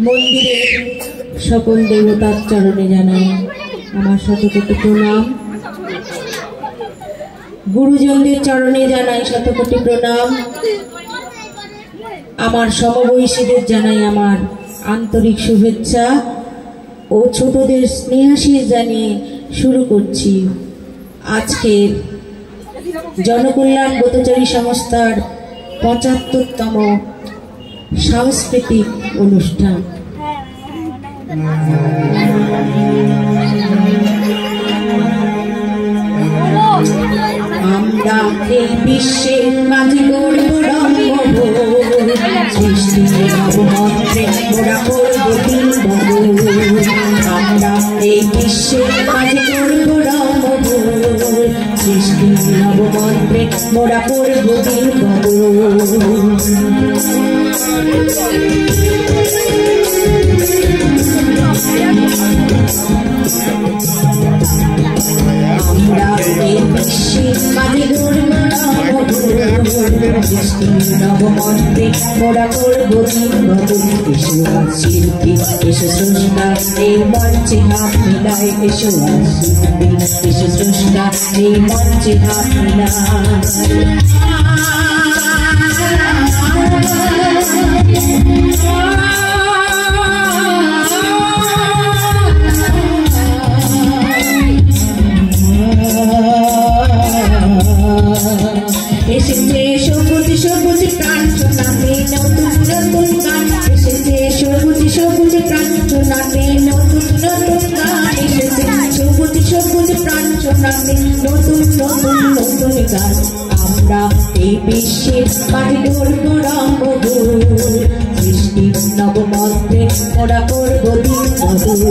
মন্দিরে সকল দেবতার চরণে জানাই আমার শতকোটি প্রণাম। গুরুজনদের চরণে জানাই শতকোটি প্রণাম। আমার সমবয়সীদের জানাই আমার আন্তরিক শুভেচ্ছা ও ছোটদের স্নেহাশীষ জানিয়ে শুরু করছি আজকের জনকল্যাণ ব্রতচারী সংস্থার ৭৫তম সাংস্কৃতিক অনুষ্ঠান। আমরা এই বিশ্বের মাঝে গড়ব রঙ্গভূমি, সৃষ্টি নবমন্ত্রে মোরা করব দিনবদল। আমরা এই বিশ্বের মাঝে গড়ব রঙ্গভূমি, সৃষ্টি নবমন্ত্রে মোরা করব দিনবদল। আমরা এই বিশ্বের মাঝে গড়ব রঙ্গভূমি, সৃষ্টি নবমন্ত্রে মোরা করব দিনবদল। এসো শিল্পী, এসো স্রষ্টা, এই মঞ্চে হাত মিলায়। এসো শিল্পী, এসো স্রষ্টা, এই মঞ্চে হাত মিলায়। এসেছে সবুজ সবুজ কাঞ্চনাতে নতুন নতুন গান, এসেছে সবুজ সবুজ কাঞ্চনাতে নতুন নতুন গান, এসেছে সবুজ সবুজ কাঞ্চনাতে নতুন নতুন নতুন গান। আমরা এই বিশ্বের মাঝে গড়ব রঙ্গভূমি, সৃষ্টি নবমন্ত্রে মোরা করব দিনবদল।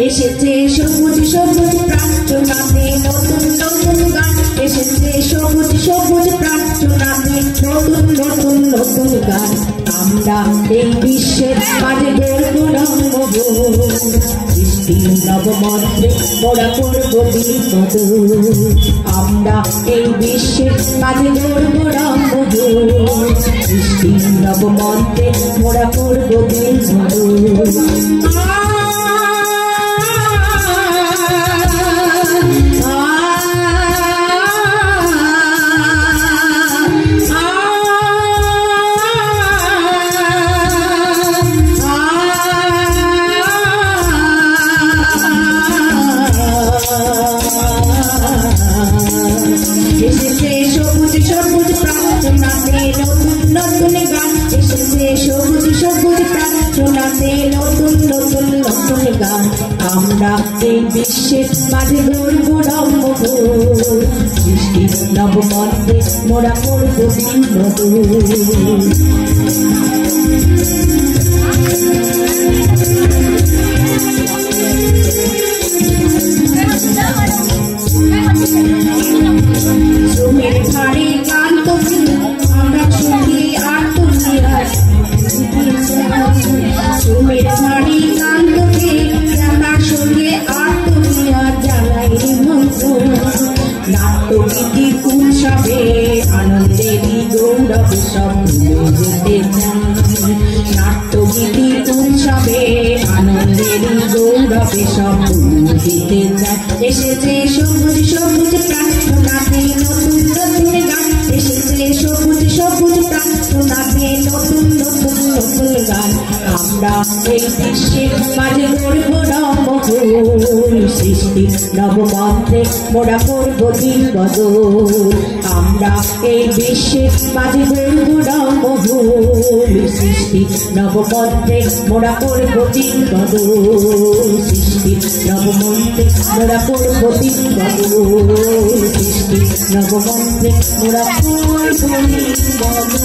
এসেছে সবুজ সবুজ প্রার্থনাতে নতুন নতুন গান, এসেছে সবুজ সবুজ প্রার্থনাতে নতুন নতুন নতুন গান। আমরা এই বিশ্বের মাঝে গড়ব রঙ্গভূমি, সৃষ্টি নবমন্ত্রে মোরা করব দিনবদল। আমরা এই বিশ্বের মাঝে গড়ব রঙ্গভূমি, সৃষ্টি নবমন্ত্রে মোরা করব দিনবদল। এসেছে সবুজ সবুজ প্রার্থনাতে নতুন নতুন গান, এসেছে সবুজ সবুজ প্রার্থনাতে নতুন নতুন নতুন গান। আমরা এই বিশ্বের মাঝে গড়ব রঙ্গভূমি, সৃষ্টি নবমন্ত্রে মোরা করব দিনবদল। সুমের ধারে গান তুমি আমরা শুনি আর তুমি আর, সুমের ধারে গান তুমি আমরা শুনি আর তুমি আর, জানাই নিমন্ত্রণ নাট্যগীতির উৎসবে আনন্দেরই গৌরব সব যেতে চাই। নাট্যগীতির উৎসবে আনন্দেরই গৌরবে সব দিতে চাই। এসেছে সবুজ সবুজ প্রার্থনাতে নতুন নতুন গান, এসেছে সবুজ সবুজ প্রার্থনাতে নতুন নতুন নতুন গান। আমরা এই বিশ্বের মাঝে গড়ব রঙ্গভূমি, সৃষ্টি নবমন্ত্রে মোরা করব দিনবদল। আমরা এই বিশ্বের মাঝে গড়ব রঙ্গভূমি, সৃষ্টি নবমন্ত্রে মোরা করব দিনবদল। নবমন্ত্রে মোরা করব দিনবাবু সৃষ্টি নবমন্ত্রে মোরা করব দিনবাবু